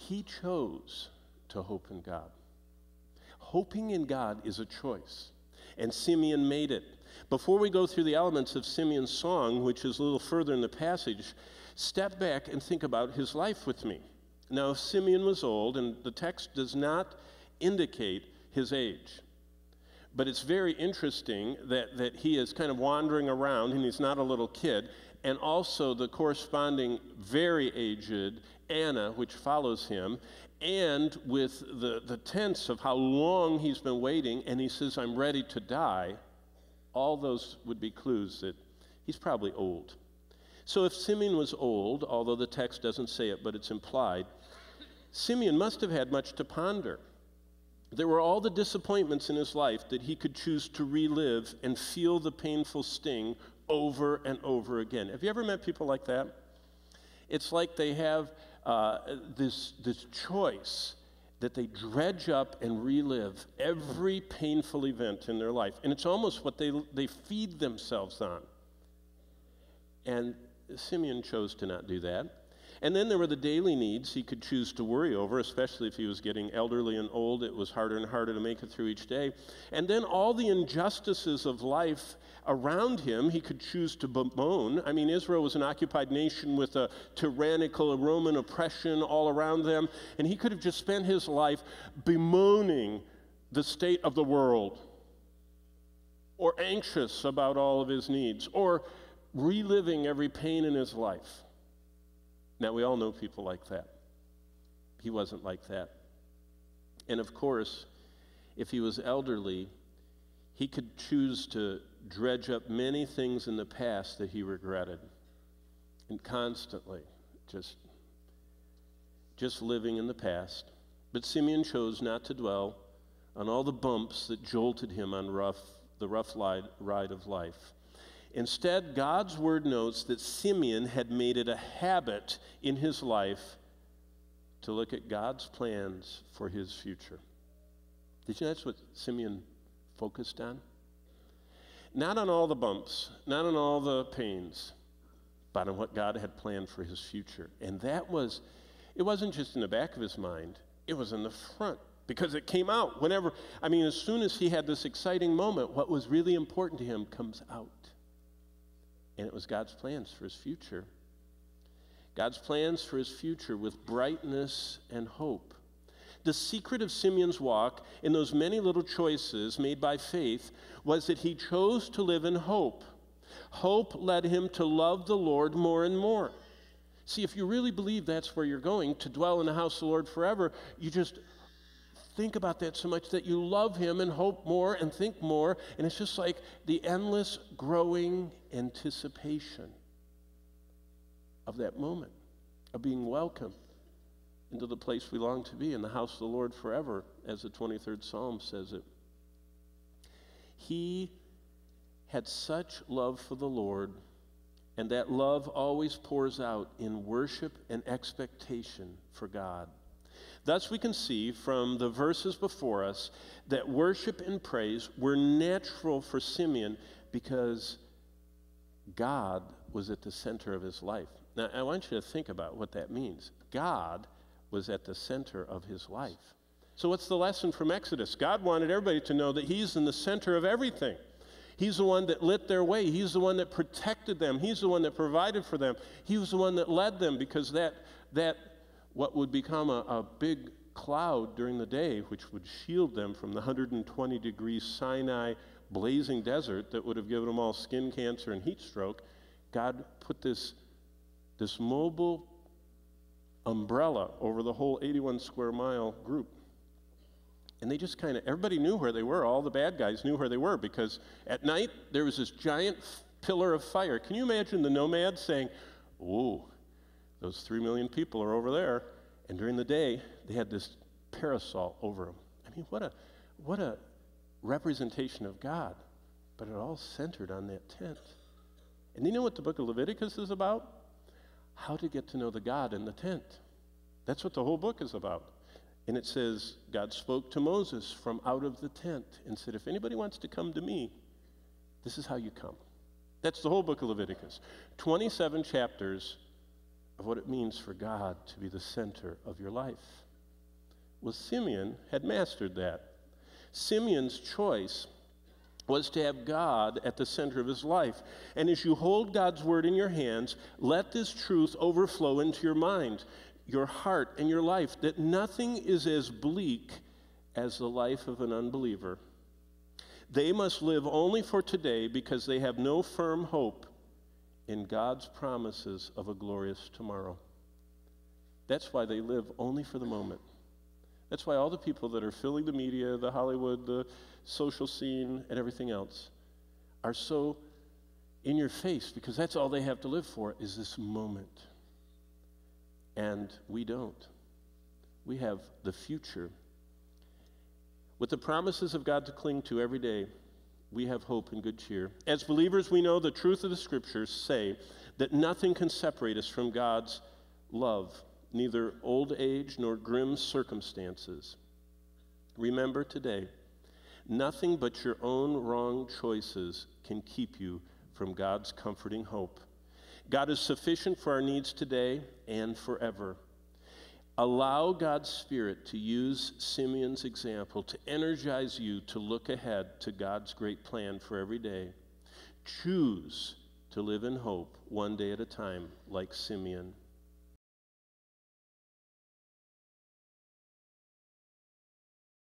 he chose to hope in God. Hoping in God is a choice, and Simeon made it. Before we go through the elements of Simeon's song, which is a little further in the passage, step back and think about his life with me. Now, Simeon was old, and the text does not indicate his age. But it's very interesting that he is kind of wandering around, and he's not a little kid, and also the corresponding very aged Anna, which follows him, and with the tense of how long he's been waiting, and he says, I'm ready to die, all those would be clues that he's probably old. So if Simeon was old, although the text doesn't say it, but it's implied, Simeon must have had much to ponder. There were all the disappointments in his life that he could choose to relive and feel the painful sting over and over again. Have you ever met people like that? It's like they have this choice that they dredge up and relive every painful event in their life. And it's almost what they feed themselves on. And Simeon chose to not do that. And then there were the daily needs he could choose to worry over, especially if he was getting elderly and old. It was harder and harder to make it through each day. And then all the injustices of life around him, he could choose to bemoan. I mean, Israel was an occupied nation with a tyrannical Roman oppression all around them. And he could have just spent his life bemoaning the state of the world, or anxious about all of his needs, or reliving every pain in his life. Now, we all know people like that. He wasn't like that. And of course, if he was elderly, he could choose to dredge up many things in the past that he regretted. And constantly just living in the past. But Simeon chose not to dwell on all the bumps that jolted him on the rough ride of life. Instead, God's word notes that Simeon had made it a habit in his life to look at God's plans for his future. Did you know that's what Simeon focused on? Not on all the bumps, not on all the pains, but on what God had planned for his future. And it wasn't just in the back of his mind, it was in the front. Because it came out as soon as he had this exciting moment, what was really important to him comes out. And it was God's plans for his future. God's plans for his future with brightness and hope. The secret of Simeon's walk in those many little choices made by faith was that he chose to live in hope. Hope led him to love the Lord more and more. See, if you really believe that's where you're going, to dwell in the house of the Lord forever, you just think about that so much that you love him and hope more and think more, and it's just like the endless growing anticipation of that moment, of being welcomed into the place we long to be, in the house of the Lord forever, as the 23rd Psalm says it. He had such love for the Lord, and that love always pours out in worship and expectation for God. Thus, we can see from the verses before us that worship and praise were natural for Simeon because God was at the center of his life. Now, I want you to think about what that means. God was at the center of his life. So what's the lesson from Exodus? God wanted everybody to know that he's in the center of everything. He's the one that lit their way. He's the one that protected them. He's the one that provided for them. He was the one that led them, because that what would become a big cloud during the day, which would shield them from the 120-degree Sinai blazing desert that would have given them all skin cancer and heat stroke, God put this mobile umbrella over the whole 81 square mile group. And they just everybody knew where they were. All the bad guys knew where they were, because at night there was this giant pillar of fire. Can you imagine the nomads saying, "Ooh, those 3 million people are over there," and during the day, they had this parasol over them. I mean, what a representation of God, but it all centered on that tent. And you know what the book of Leviticus is about? How to get to know the God in the tent. That's what the whole book is about. And it says, God spoke to Moses from out of the tent and said, if anybody wants to come to me, this is how you come. That's the whole book of Leviticus. 27 chapters of what it means for God to be the center of your life. Well, Simeon had mastered that. Simeon's choice was to have God at the center of his life. And as you hold God's word in your hands, let this truth overflow into your mind, your heart, and your life, that nothing is as bleak as the life of an unbeliever. They must live only for today because they have no firm hope in God's promises of a glorious tomorrow. That's why they live only for the moment. That's why all the people that are filling the media, the Hollywood, the social scene, and everything else are so in your face, because that's all they have to live for is this moment. And we don't. We have the future. With the promises of God to cling to every day, we have hope and good cheer. As believers, we know the truth of the Scriptures say that nothing can separate us from God's love, neither old age nor grim circumstances. Remember today, nothing but your own wrong choices can keep you from God's comforting hope. God is sufficient for our needs today and forever. Allow God's Spirit to use Simeon's example to energize you to look ahead to God's great plan for every day. Choose to live in hope one day at a time, like Simeon.